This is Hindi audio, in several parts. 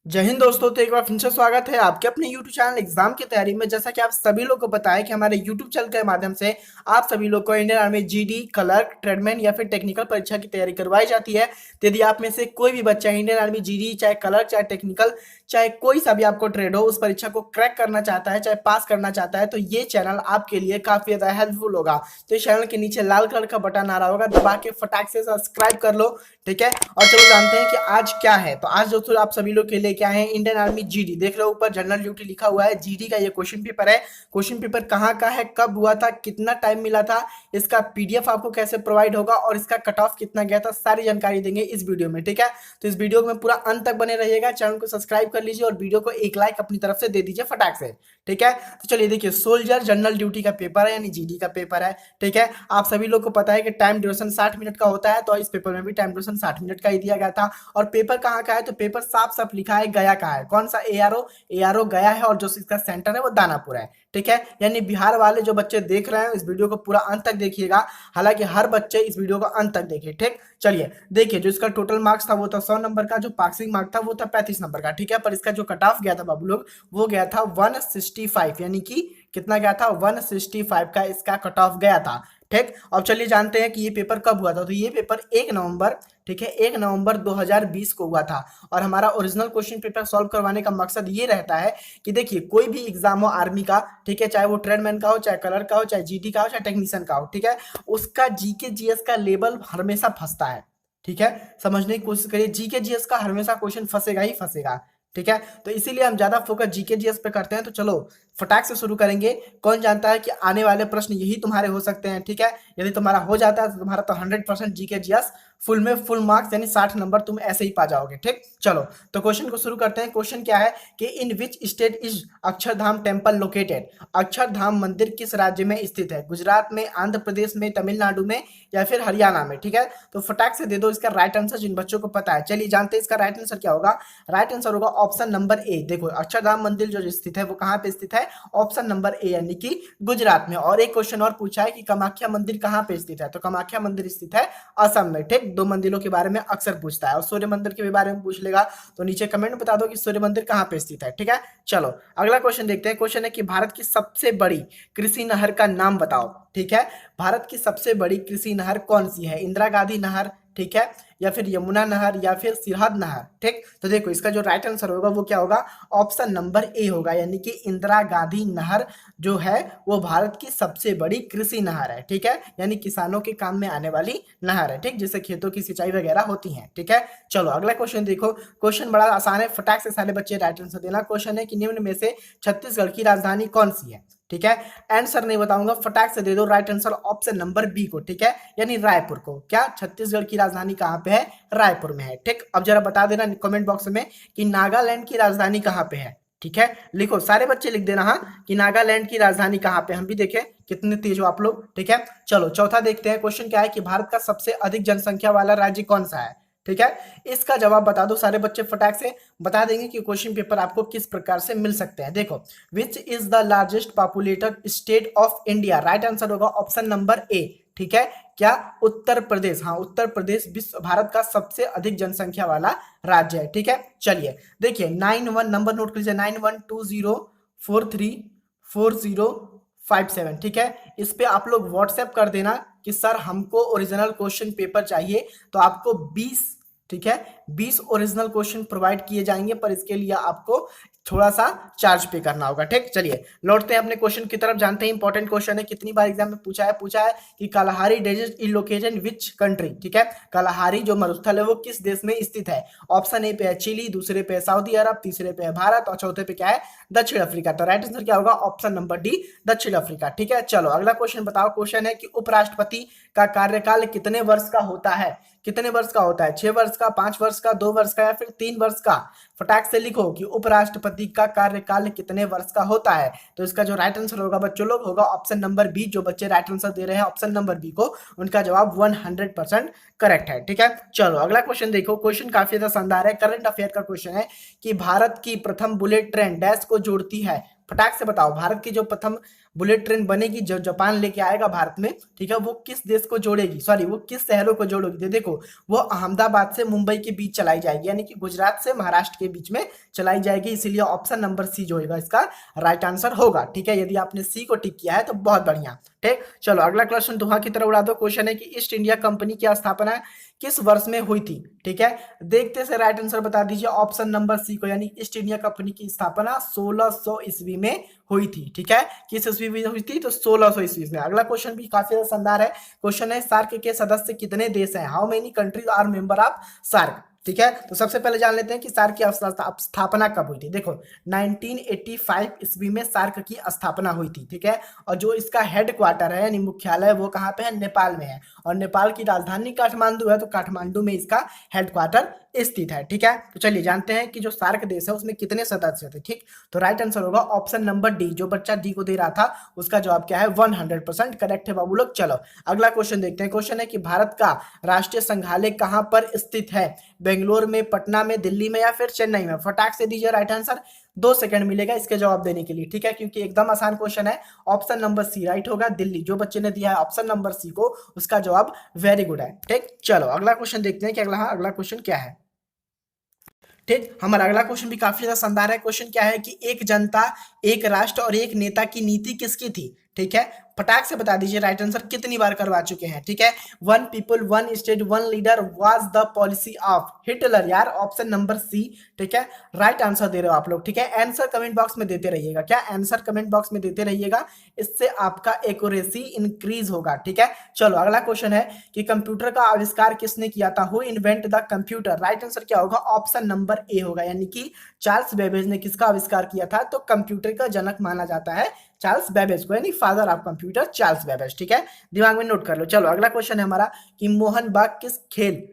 जय हिंद दोस्तों। तो एक बार फिर से स्वागत है आपके अपने YouTube चैनल एग्जाम की तैयारी में। जैसा कि आप सभी लोग को पता है कि हमारे YouTube चैनल के माध्यम से आप सभी लोग को Indian army GD, clerk, tradesman या फिर टेक्निकल परीक्षा की तैयारी करवाई जाती है। तो यदि आप में से कोई भी बच्चा इंडियन आर्मी जीडी, चाहे क्लर्क, चाहे टेक्निकल, चाहे कोई सा भी आपको ट्रेड हो, उस परीक्षा को क्रैक करना चाहता है, चाहे पास करना चाहता है, तो ये चैनल आपके लिए काफी ज्यादा हेल्पफुल होगा। तो इस चैनल के नीचे लाल कलर का बटन आ रहा होगा, दबा के फटाक से सब्सक्राइब कर लो। ठीक है, और चलो जानते हैं कि आज क्या है। तो आज दोस्तों आप सभी लोग के लिए क्या है, इंडियन आर्मी जीडी। देख रहे हो ऊपर जनरल ड्यूटी लिखा हुआ है, जीडी का ये क्वेश्चन पेपर है। क्वेश्चन पेपर कहाँ का है, कब हुआ था, कितना टाइम मिला था, इसका पीडीएफ आपको कैसे प्रोवाइड होगा और इसका कट ऑफ कितना गया था, सारी जानकारी देंगे इस वीडियो में। ठीक है, तो इस वीडियो में पूरा अंत तक बने रहिएगा। चैनल को सब्सक्राइब कर लीजिए और वीडियो को एक लाइक अपनी तरफ से दे दीजिए फटाक से। ठीक है, तो चलिए देखिए, सोल्जर जनरल ड्यूटी का पेपर है, यानी जीडी का पेपर है। ठीक है, आप सभी लोग को पता है कि टाइम ड्यूरेशन 60 मिनट का होता है, तो इस पेपर में भी टाइम ड्यूरेशन 60 मिनट का ही दिया गया था। और पेपर कहाँ का है, तो पेपर साफ साफ लिखा है गया का है। कौन सा, एआरओ गया है, और जो इसका सेंटर है वो दानापुर है। ठीक है, यानी बिहार वाले जो बच्चे देख रहे हैं इस वीडियो को पूरा अंत तक देखिएगा। हालांकि हर बच्चे इस वीडियो को अंत तक देखिए। ठीक, चलिए देखिए, जो इसका टोटल मार्क्स था वो था 100 नंबर का, जो पासिंग मार्क था वो था 35 नंबर का। ठीक है, पर इसका जो कट ऑफ गया था बाबू लोग, वो गया था 165, यानी कि कितना गया था, 165 का इसका कट ऑफ गया था। ठीक, अब चलिए जानते हैं कि ये पेपर कब हुआ था। तो ये पेपर 1 नवंबर, ठीक है, 1 नवंबर 2020 को हुआ था। और हमारा ओरिजिनल क्वेश्चन पेपर सॉल्व करवाने का मकसद ये रहता है कि देखिए, कोई भी एग्जाम हो आर्मी का, ठीक है, चाहे वो ट्रेडमैन का हो, चाहे कलर का हो, चाहे जीडी का हो, चाहे टेक्नीशियन का हो, ठीक है, उसका जीके जीएस का लेवल हमेशा फंसता है। ठीक है, समझने की कोशिश करिए, जीके जीएस का हमेशा क्वेश्चन फंसेगा ही फंसेगा। ठीक है, तो इसीलिए हम ज्यादा फोकस जीके जीएस पे करते हैं। तो चलो फटाक से शुरू करेंगे। कौन जानता है कि आने वाले प्रश्न यही तुम्हारे हो सकते हैं। ठीक है, यदि तुम्हारा हो जाता है तो तुम्हारा तो 100% जीके जीएस फुल में फुल मार्क्स, यानी 60 नंबर तुम ऐसे ही पा जाओगे। ठीक, चलो तो क्वेश्चन को शुरू करते हैं। क्वेश्चन क्या है कि in which state is Akshardham temple located. Akshardham मंदिर किस राज्य में स्थित है, गुजरात में, आंध्र प्रदेश में, तमिलनाडु में, या फिर हरियाणा में। ठीक है, तो फटाक से दे दो इसका राइट आंसर जिन बच्चों को पता है। चलिए जानते हैं इसका राइट आंसर क्या होगा। राइट आंसर होगा ऑप्शन नंबर ए। देखो, अक्षरधाम मंदिर जो स्थित है वो कहाँ पे स्थित है, ऑप्शन नंबर ए, यानी कि गुजरात में। और एक क्वेश्चन और पूछा है कि कामाख्या मंदिर कहाँ पे स्थित है, तो कामाख्या मंदिर स्थित है असम में। ठीक, दो मंदिरों के बारे में अक्सर पूछता है, और सूर्य मंदिर के बारे में पूछ लेगा तो नीचे कमेंट में बता दो कि सूर्य मंदिर कहाँ पे स्थित है। ठीक है, चलो अगला क्वेश्चन देखते हैं। क्वेश्चन है कि भारत की सबसे बड़ी कृषि नहर का नाम बताओ। ठीक है, भारत की सबसे बड़ी कृषि नहर कौन सी है, इंदिरा गांधी नहर, ठीक है, या फिर यमुना नहर, या फिर सिरहद नहर। ठीक, तो देखो इसका जो राइट आंसर होगा वो क्या होगा, ऑप्शन नंबर ए होगा, यानी कि इंदिरा गांधी नहर जो है वो भारत की सबसे बड़ी कृषि नहर है। ठीक है, यानी किसानों के काम में आने वाली नहर है। ठीक, जिससे खेतों की सिंचाई वगैरह होती है। ठीक है, चलो अगला क्वेश्चन देखो। क्वेश्चन बड़ा आसान है, फटाक से सारे बच्चे राइट आंसर देना। क्वेश्चन है कि निम्न में से छत्तीसगढ़ की राजधानी कौन सी है। ठीक है, आंसर नहीं बताऊंगा, फटाक से दे दो right answer option number B को। ठीक है, यानी रायपुर को। क्या छत्तीसगढ़ की राजधानी कहाँ पे है, रायपुर में है। ठीक, अब जरा बता देना कमेंट बॉक्स में कि नागालैंड की राजधानी कहाँ पे है। ठीक है, लिखो, सारे बच्चे लिख देना हाँ, कि नागालैंड की राजधानी कहाँ पे, हम भी देखें कितने तेज हो आप लोग। ठीक है, चलो चौथा देखते हैं। क्वेश्चन क्या है कि भारत का सबसे अधिक जनसंख्या वाला राज्य कौन सा है। ठीक है, इसका जवाब बता दो। सारे बच्चे फटाक से बता देंगे कि क्वेश्चन पेपर आपको किस प्रकार से मिल सकते हैं। देखो, which is the largest populated state of India. Right answer होगा ऑप्शन नंबर ए। ठीक है, क्या, उत्तर प्रदेश। हाँ, उत्तर प्रदेश विश्व भारत का सबसे अधिक जनसंख्या वाला राज्य है। ठीक है, चलिए देखिए, 91 नंबर नोट कर लीजिए, 9120434057। ठीक है, इस पे आप लोग व्हाट्सएप कर देना कि सर हमको ओरिजिनल क्वेश्चन पेपर चाहिए। तो आपको 20, ठीक है, 20 ओरिजिनल क्वेश्चन प्रोवाइड किए जाएंगे, पर इसके लिए आपको थोड़ा सा चार्ज पे करना होगा। ठीक, चलिए लौटते हैं अपने क्वेश्चन की तरफ। जानते हैं इंपॉर्टेंट क्वेश्चन है, कितनी बार एग्जाम में पूछा है कि Kalahari desert is located in which country. ठीक है, कालाहारी जो मरुस्थल है वो किस देश में स्थित है। ऑप्शन ए पे है चिली, दूसरे पे है सऊदी अरब, तीसरे पे है भारत, और चौथे पे क्या है, दक्षिण अफ्रीका। तो राइट आंसर क्या होगा, ऑप्शन नंबर डी, दक्षिण अफ्रीका। ठीक है, चलो अगला क्वेश्चन बताओ। क्वेश्चन है कि उपराष्ट्रपति का कार्यकाल कितने वर्ष का होता है। कितने वर्ष का होता है, 6 वर्ष का, 5 वर्ष का, 2 वर्ष का, या फिर 3 वर्ष का। फटाक से लिखो कि उपराष्ट्रपति का कार्यकाल कितने वर्ष का होता है। तो इसका जो राइट आंसर होगा बच्चों लोग, होगा ऑप्शन नंबर बी। जो बच्चे राइट आंसर दे रहे हैं ऑप्शन नंबर बी को, उनका जवाब 100% करेक्ट है। ठीक है, चलो अगला क्वेश्चन देखो। क्वेश्चन काफी ज्यादा शानदार है, करंट अफेयर का क्वेश्चन है कि भारत की प्रथम बुलेट ट्रेन डैश को जोड़ती है। फटाक से बताओ, भारत की जो प्रथम बुलेट ट्रेन बनेगी जो जापान लेके आएगा भारत में, ठीक है, वो किस देश को जोड़ेगी, सॉरी वो किस शहरों को जोड़ेगी, तो देखो वो अहमदाबाद से मुंबई के बीच चलाई जाएगी, यानी कि गुजरात से महाराष्ट्र के बीच में चलाई जाएगी, इसीलिए ऑप्शन नंबर सी जो होगा इसका राइट आंसर होगा, ठीक है। यदि आपने सी को टिक किया है तो बहुत बढ़िया, ठीक। चलो अगला क्वेश्चन धुआं की तरह उड़ा दो। क्वेश्चन है कि ईस्ट इंडिया कंपनी की स्थापना किस वर्ष में हुई थी, ठीक है। देखते से राइट आंसर बता दीजिए ऑप्शन नंबर सी को, यानी ईस्ट इंडिया कंपनी की स्थापना 1600 ईस्वी में हुई थी, ठीक है। किस ईस्वी में हुई थी, तो 1600 ईस्वी में। अगला क्वेश्चन भी काफी ज्यादा शानदार है। क्वेश्चन है सार्क के सदस्य कितने देश हैं, how many countries are member of SAARC, ठीक है। तो सबसे पहले जान लेते हैं कि सार्क की स्थापना कब हुई थी। देखो 1985 ईस्वी में सार्क की स्थापना हुई थी, ठीक है। और जो इसका हेड क्वार्टर है यानी मुख्यालय वो कहाँ पे है, नेपाल में है, और नेपाल की राजधानी काठमांडू है, तो काठमांडू में इसका हेड क्वार्टर स्थित है, ठीक है। तो चलिए जानते हैं कि जो सार्क देश है उसमें कितने सदस्य थे, ठीक। तो राइट आंसर होगा ऑप्शन नंबर डी। जो बच्चा डी को दे रहा था उसका जवाब क्या है, 100% करेक्ट है बाबू लोग। चलो अगला क्वेश्चन देखते हैं। क्वेश्चन है कि भारत का राष्ट्रीय संग्रहालय कहां पर स्थित है, बेंगलोर में, पटना में, दिल्ली में या फिर चेन्नई में। फटाक से दीजिए राइट आंसर, 2 सेकंड मिलेगा इसके जवाब देने के लिए, ठीक है, क्योंकि एकदम आसान क्वेश्चन है। ऑप्शन नंबर सी राइट होगा, दिल्ली। जो बच्चे ने दिया है ऑप्शन नंबर सी को उसका जवाब वेरी गुड है, ठीक। चलो अगला क्वेश्चन देखते हैं कि अगला क्वेश्चन क्या है, ठीक। हमारा अगला क्वेश्चन भी काफी ज्यादा शानदार है। क्वेश्चन क्या है कि एक जनता, एक राष्ट्र और एक नेता की नीति किसकी थी, ठीक है। फटाक से बता दीजिए राइट आंसर कितनी बार करवा चुके हैं, ठीक है। One people one state one leader was the policy of Hitler, यार ऑप्शन नंबर सी, ठीक है। राइट आंसर दे रहे हो आप लोग, ठीक है। आंसर कमेंट बॉक्स में देते रहिएगा, क्या आंसर कमेंट बॉक्स में देते रहिएगा, इससे आपका एक्यूरेसी इंक्रीज होगा, ठीक है। चलो अगला क्वेश्चन है कि कंप्यूटर का आविष्कार किसने किया था, who invent the computer. Right answer क्या होगा, ऑप्शन नंबर ए होगा, यानी कि चार्ल्स बेबेज ने किसका आविष्कार किया था, तो कंप्यूटर का जनक माना जाता है चार्ल्स बेबेज को, यानी father of computer Charles Babbage, ठीक है। दिमाग में नोट कर लो। चलो अगला क्वेश्चन है हमारा कि मोहन बाग किस खेल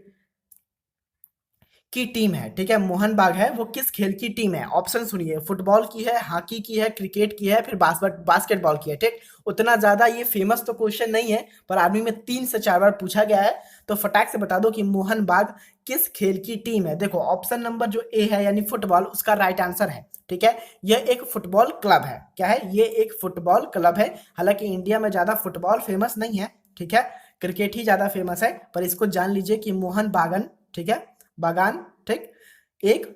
की टीम है, ठीक है। मोहन बाग है वो किस खेल की टीम है। ऑप्शन सुनिए, फुटबॉल की है, हॉकी की है, क्रिकेट की है, फिर बास्केटबॉल की है, ठीक। उतना ज्यादा ये फेमस तो क्वेश्चन नहीं है, पर आर्मी में 3 से 4 बार पूछा गया है, तो फटाक से बता दो कि मोहन बाग किस खेल की टीम है। देखो ऑप्शन नंबर जो ए है यानी फुटबॉल, उसका राइट आंसर है, ठीक है। यह एक फुटबॉल क्लब है, क्या है, ये एक फुटबॉल क्लब है। हालांकि इंडिया में ज्यादा फुटबॉल फेमस नहीं है, ठीक है, क्रिकेट ही ज्यादा फेमस है, पर इसको जान लीजिए कि मोहन बागन, ठीक है, बागान, ठीक, एक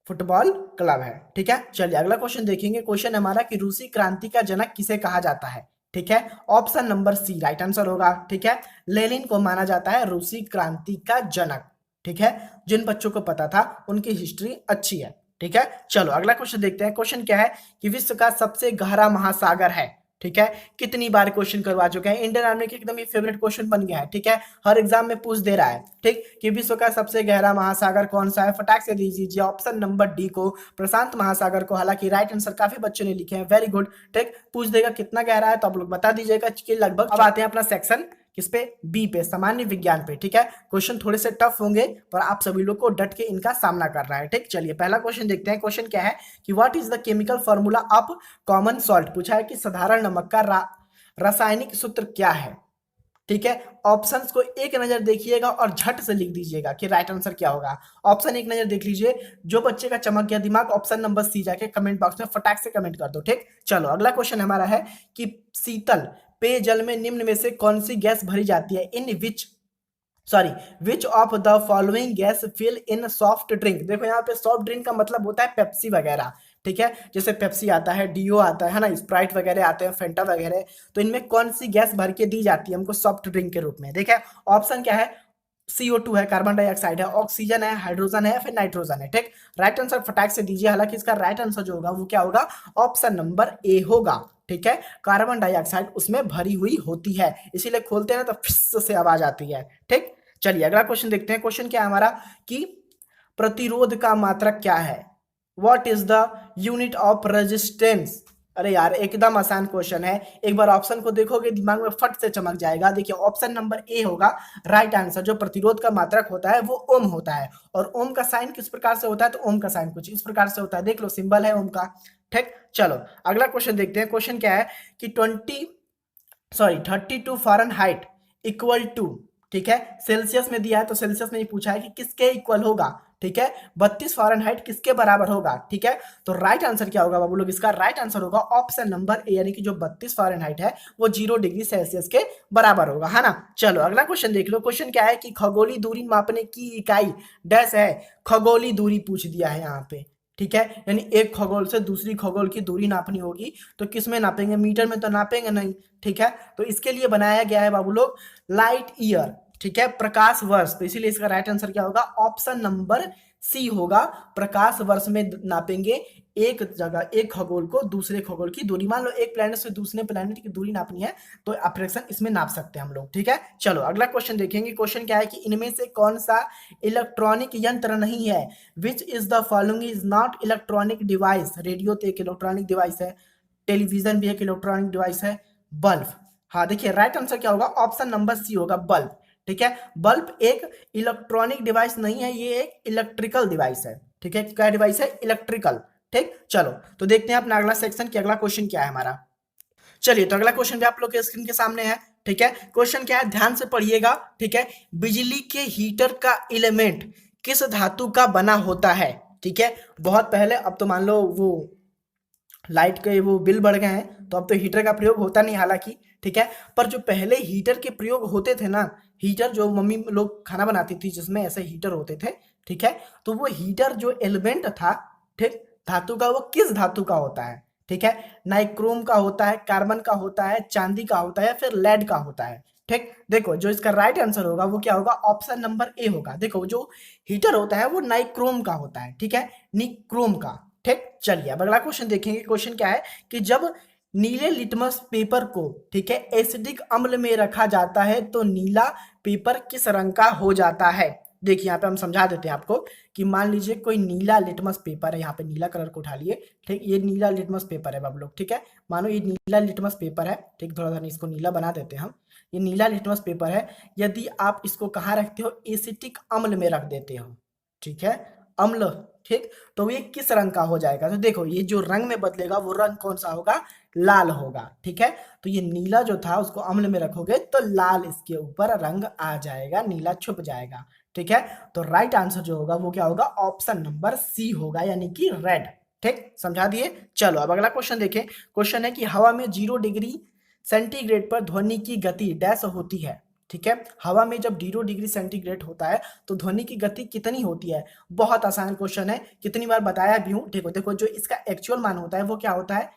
फुटबॉल क्लब है, ठीक है। चलिए अगला क्वेश्चन देखेंगे। क्वेश्चन हमारा कि रूसी क्रांति का जनक किसे कहा जाता है, ठीक है। Option number C right answer होगा, ठीक है। लेनिन को माना जाता है रूसी क्रांति का जनक, ठीक है। जिन बच्चों को पता था उनकी हिस्ट्री अच्छी है, ठीक है। चलो अगला क्वेश्चन देखते हैं। क्वेश्चन क्या है कि विश्व का सबसे गहरा महासागर है, ठीक है। कितनी बार क्वेश्चन करवा चुके हैं, इंडियन आर्मी के एकदम ये फेवरेट क्वेश्चन बन गया है, ठीक है। हर एग्जाम में पूछ दे रहा है, ठीक, कि विश्व का सबसे गहरा महासागर कौन सा है। फटाक से दीजिए ऑप्शन नंबर डी को, प्रशांत महासागर को। हालांकि राइट आंसर काफी बच्चों ने लिखे हैं, वेरी गुड, ठीक। पूछ देगा कितना गहरा है तो आप लोग बता दीजिएगा कि लगभग। अब आते हैं अपना सेक्शन किस पे, बी पे, सामान्य विज्ञान पे, ठीक है। क्वेश्चन थोड़े से टफ होंगे पर आप सभी लोग को डट के इनका सामना करना है, ठीक। चलिए पहला क्वेश्चन देखते हैं। क्वेश्चन क्या है कि what is the chemical formula of common salt. पूछा है कि साधारण नमक का रासायनिक सूत्र क्या है, ठीक है। ऑप्शंस को एक नजर देखिएगा और झट से लिख दीजिएगा कि राइट आंसर क्या होगा। ऑप्शन एक नजर देख लीजिए, जो बच्चे का चमक गया दिमाग ऑप्शन नंबर सी जाके कमेंट बॉक्स में फटाक से कमेंट कर दो, ठीक। चलो अगला क्वेश्चन हमारा है कि शीतल पेयजल में निम्न में से कौन सी गैस भरी जाती है, in which of the following gas fill in soft drink. देखो यहाँ पे सॉफ्ट ड्रिंक का मतलब होता है पेप्सी वगैरह, ठीक है। जैसे पेप्सी आता है, डीओ आता है ना, स्प्राइट वगैरह आते हैं, फेंटा वगैरह, तो इनमें कौन सी गैस भर के दी जाती है हमको सॉफ्ट ड्रिंक के रूप में। देखिए ऑप्शन क्या है, CO2 है, कार्बन डाइऑक्साइड है, ऑक्सीजन है, हाइड्रोजन है या फिर नाइट्रोजन है, ठीक। राइट आंसर फटाक से दीजिए। हालांकि इसका राइट आंसर जो होगा वो क्या होगा, ऑप्शन नंबर ए होगा, ठीक है। कार्बन डाइऑक्साइड उसमें भरी हुई होती है, इसीलिए खोलते हैं ना तो फिस से आवाज आती है, ठीक। चलिए अगला क्वेश्चन देखते हैं। क्वेश्चन क्या है हमारा कि प्रतिरोध का मात्रक क्या है, what is the unit of resistance. अरे यार एकदम आसान क्वेश्चन है, एक बार ऑप्शन को देखोगे दिमाग में फट से चमक जाएगा। देखिए ऑप्शन नंबर ए होगा राइट आंसर। जो प्रतिरोध का मात्रक होता है वो ओम होता है, और ओम का साइन किस प्रकार से होता है, तो ओम का साइन कुछ इस प्रकार से होता है, देख लो सिंबल है ओम का, ठीक। चलो अगला क्वेश्चन देखते हैं। क्वेश्चन क्या है कि 32 फ़ारेनहाइट इक्वल टू, ठीक है, सेल्सियस में दिया है तो सेल्सियस में ही पूछा है कि किसके इक्वल होगा, ठीक है, 32 फ़ारेनहाइट किसके बराबर होगा, ठीक है। तो राइट आंसर क्या होगा बाबू लोग, इसका राइट आंसर होगा ऑप्शन नंबर ए, यानी कि जो 32 फ़ारेनहाइट है वो 0 डिग्री सेल्सियस के बराबर होगा, है ना। चलो अगला क्वेश्चन देख लो। क्वेश्चन क्या है कि खगोलीय दूरी मापने की इकाई डैश है। खगोलीय दूरी पूछ दिया है यहाँ पे, ठीक है, यानी एक खगोल से दूसरी खगोल की दूरी नापनी होगी तो किस में नापेंगे, मीटर में तो नापेंगे नहीं, ठीक है। तो इसके लिए बनाया गया है बाबू लोग लाइट ईयर, ठीक है, प्रकाश वर्ष। तो इसीलिए इसका राइट आंसर क्या होगा, ऑप्शन नंबर सी होगा, प्रकाश वर्ष में नापेंगे एक जगह, एक खगोल को दूसरे खगोल की दूरी। मान लो एक प्लेनेट से दूसरे प्लेनेट की दूरी नापनी है तो ऑपरेशन इसमें नाप सकते हैं हम लोग, ठीक है। चलो अगला क्वेश्चन देखेंगे। क्वेश्चन क्या है कि इनमें से कौन सा इलेक्ट्रॉनिक यंत्र नहीं है, which is the following is not electronic device. Radio तो एक इलेक्ट्रॉनिक डिवाइस है, टेलीविजन भी एक इलेक्ट्रॉनिक डिवाइस है, बल्ब। हाँ देखिए राइट आंसर क्या होगा, ऑप्शन नंबर सी होगा, बल्ब, ठीक है। बल्ब एक इलेक्ट्रॉनिक डिवाइस नहीं है, ये एक इलेक्ट्रिकल डिवाइस है, ठीक है। क्या डिवाइस है, इलेक्ट्रिकल, ठीक। चलो तो देखते हैं अपना अगला सेक्शन कि अगला क्वेश्चन क्या है हमारा। चलिए तो अगला क्वेश्चन भी आप लोग के स्क्रीन के सामने है, ठीक है। क्वेश्चन क्या है, ध्यान से पढ़िएगा, ठीक है। बिजली के हीटर का एलिमेंट किस धातु का बना होता है, ठीक है। बहुत पहले, अब तो मान लो वो लाइट के वो बिल बढ़ गए हैं तो अब तो हीटर का प्रयोग होता नहीं हालांकि, ठीक है। पर जो पहले हीटर के प्रयोग होते थे ना, हीटर जो मम्मी लोग खाना बनाती थी जिसमें ऐसे हीटर होते थे, ठीक है। तो वो हीटर जो एलिमेंट था, ठीक, धातु का, वो किस धातु का होता है, ठीक है। नाइक्रोम का होता है, कार्बन का होता है, चांदी का होता है, फिर लेड का होता है, ठीक। देखो जो इसका राइट आंसर होगा वो क्या होगा, ऑप्शन नंबर ए होगा। देखो जो हीटर होता है वो नाइक्रोम का होता है, ठीक है, निक्रोम का, ठीक। चलिए अब अगला क्वेश्चन देखेंगे। क्वेश्चन क्या है कि जब नीले लिटमस पेपर को, ठीक है, एसिडिक अम्ल में रखा जाता है तो नीला पेपर किस रंग का हो जाता है। देखिए यहाँ पे हम समझा देते हैं आपको कि मान लीजिए कोई नीला लिटमस पेपर है, यहाँ पे नीला कलर को उठा लिए, ठीक, ये नीला लिटमस पेपर है बाबू लोग, ठीक है। मानो ये नीला लिटमस पेपर है, ठीक, थोड़ा सा इसको नीला बना देते हैं हम। ये नीला लिटमस पेपर है, यदि आप इसको कहाँ रखते हो, एसिटिक अम्ल में रख देते हो, ठीक है, अम्ल, ठीक, तो ये किस रंग का हो जाएगा। तो देखो ये जो रंग में बदलेगा वो रंग कौन सा होगा, लाल होगा, ठीक है। तो ये नीला जो था उसको अम्ल में रखोगे तो लाल इसके ऊपर रंग आ जाएगा, नीला छुप जाएगा, ठीक है। तो राइट आंसर जो होगा वो क्या होगा, ऑप्शन नंबर सी होगा, यानी कि रेड, ठीक, समझा दिए। चलो अब अगला क्वेश्चन देखें। क्वेश्चन है कि हवा में 0 डिग्री सेंटीग्रेड पर ध्वनि की गति डैश होती है, ठीक है। हवा में जब 0 डिग्री सेंटीग्रेड होता है तो ध्वनि की गति कितनी होती है। बहुत आसान क्वेश्चन है, कितनी बार बताया भी हूँ। देखो देखो जो इसका एक्चुअल मान होता है वो क्या होता है,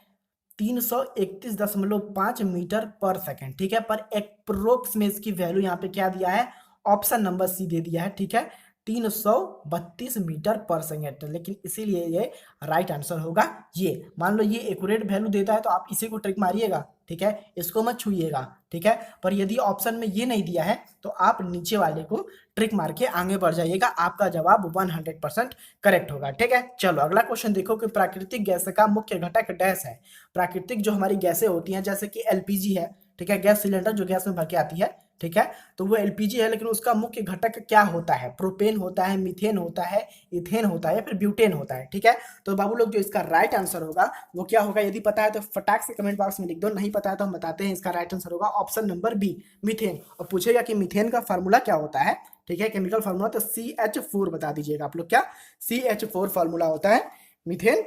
331.5 मीटर पर सेकेंड, ठीक है। पर अप्रोक्स में इसकी वैल्यू यहाँ पे क्या दिया है, ऑप्शन नंबर सी दे दिया है, ठीक है, 332 मीटर पर सेकेंड। लेकिन इसीलिए ये राइट आंसर होगा ये। मान लो ये एक्यूरेट वैल्यू देता है तो आप इसी को ट्रिक मारिएगा, ठीक है, इसको मत छूइएगा, ठीक है। पर यदि ऑप्शन में ये नहीं दिया है तो आप नीचे वाले को ट्रिक मार के आगे बढ़ जाइएगा, आपका जवाब 100% करेक्ट होगा, ठीक है। चलो अगला क्वेश्चन देखो कि प्राकृतिक गैस का मुख्य घटक डैश है। प्राकृतिक जो हमारी गैसें होती हैं जैसे कि एलपीजी है, ठीक है, गैस सिलेंडर जो गैस में भर के आती है, ठीक है, तो वो एलपीजी है, लेकिन उसका मुख्य घटक क्या होता है, प्रोपेन होता है, मीथेन होता है, इथेन होता है या फिर ब्यूटेन होता है, ठीक है। तो बाबू लोग जो इसका राइट आंसर होगा वो क्या होगा, यदि पता है तो फटाक से कमेंट बॉक्स में लिख दो, नहीं पता है तो हम बताते हैं। इसका राइट आंसर होगा ऑप्शन नंबर बी, मीथेन। और पूछेगा कि मीथेन का फार्मूला क्या होता है, ठीक है, केमिकल फार्मूला, तो CH4 बता दीजिएगा आप लोग, क्या CH4 फार्मूला होता है मीथेन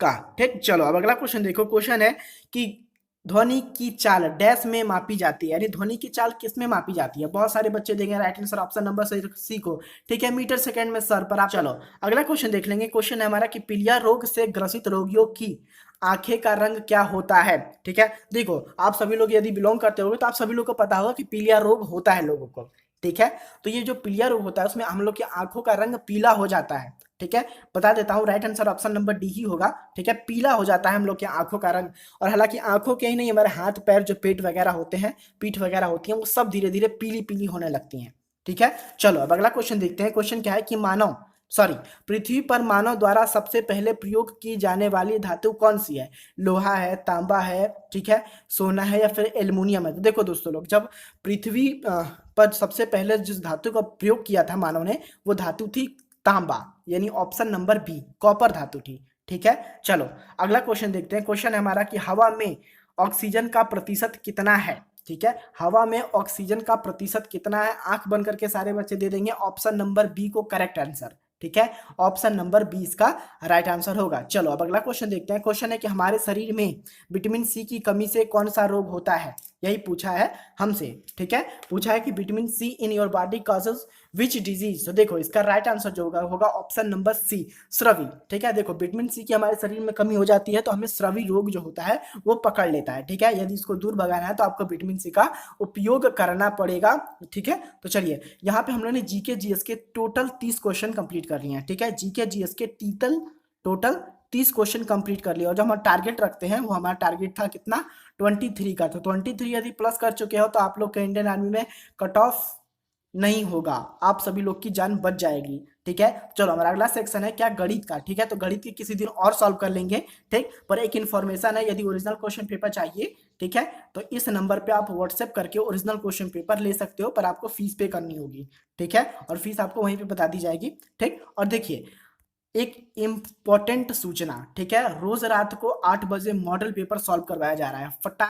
का, ठीक। चलो अब अगला क्वेश्चन देखो। क्वेश्चन है कि ध्वनि की चाल डैश में मापी जाती है, यानी ध्वनि की चाल किस में मापी जाती है। बहुत सारे बच्चे देंगे right answer option number C को, ठीक है, मीटर सेकंड में सर पर आप। चलो अगला क्वेश्चन देख लेंगे। क्वेश्चन है हमारा कि पीलिया रोग से ग्रसित रोगियों की आंखें का रंग क्या होता है, ठीक है। देखो आप सभी लोग यदि बिलोंग करते होगे तो आप सभी लोग को पता होगा कि पीलिया रोग होता है लोगों को, ठीक है। तो ये जो पीलिया रोग होता है उसमें हम लोग की आंखों का रंग पीला हो जाता है, ठीक है। बता देता हूँ right answer option number D ही होगा, ठीक है, पीला हो जाता है हम लोग की आंखों का रंग। और हालांकि आंखों के ही नहीं, हमारे हाथ पैर जो पेट वगैरह होते हैं, पीठ वगैरह होती है, वो सब धीरे धीरे पीली पीली होने लगती हैं, ठीक है। चलो अब अगला क्वेश्चन देखते हैं। क्वेश्चन क्या है कि पृथ्वी पर मानव द्वारा सबसे पहले प्रयोग की जाने वाली धातु कौन सी है। लोहा है, तांबा है, ठीक है, सोना है या फिर एल्युमिनियम है। तो देखो दोस्तों लोग, जब पृथ्वी पर सबसे पहले जिस धातु का प्रयोग किया था मानव ने, वो धातु थी तांबा, यानी ऑप्शन नंबर बी, कॉपर धातु थी, ठीक है। चलो अगला क्वेश्चन देखते हैं। क्वेश्चन है हमारा कि हवा में ऑक्सीजन का प्रतिशत कितना है, ठीक है, हवा में ऑक्सीजन का प्रतिशत कितना है? आंख बंद करके सारे बच्चे दे देंगे ऑप्शन नंबर बी को करेक्ट आंसर। ठीक है, ऑप्शन नंबर 20 का राइट आंसर होगा। चलो अब अगला क्वेश्चन देखते हैं। क्वेश्चन है कि हमारे शरीर में विटामिन सी की कमी से कौन सा रोग होता है? यही पूछा है हमसे। ठीक है, पूछा है कि vitamin C in your body causes which disease. तो देखो इसका राइट आंसर जो होगा होगा ऑप्शन नंबर सी, स्रवी। ठीक है, देखो विटामिन सी की हमारे शरीर में कमी हो जाती है तो हमें स्रवी रोग जो होता है वो पकड़ लेता है। ठीक है, यदि इसको दूर भगाना है तो आपको विटामिन सी का उपयोग करना पड़ेगा। ठीक है, तो चलिए यहाँ पे हम लोगों ने जीके जीएस के टोटल 30 क्वेश्चन कंप्लीट कर लिए हैं। ठीक है, जीके जीएस के टोटल 30 क्वेश्चन कंप्लीट कर लिया और जो हमारा टारगेट रखते हैं वो हमारा टारगेट था कितना? 23 का। तो 23 यदि प्लस कर चुके हो तो आप लोग के इंडियन आर्मी में कट ऑफ नहीं होगा, आप सभी लोग की जान बच जाएगी। ठीक है, चलो हमारा अगला सेक्शन है क्या? गणित का। ठीक है, तो गणित की किसी दिन और सॉल्व कर लेंगे। ठीक, पर एक इन्फॉर्मेशन है, यदि ओरिजिनल क्वेश्चन पेपर चाहिए, ठीक है, तो इस नंबर पे आप व्हाट्सएप करके ओरिजिनल क्वेश्चन पेपर ले सकते हो, पर आपको फीस पे करनी होगी। ठीक है, और फीस आपको वहीं पे बता दी जाएगी। ठीक, और देखिए एक इम्पोर्टेंट सूचना। ठीक है, रोज रात को 8 बजे मॉडल पेपर सॉल्व करवाया जा रहा है। फटा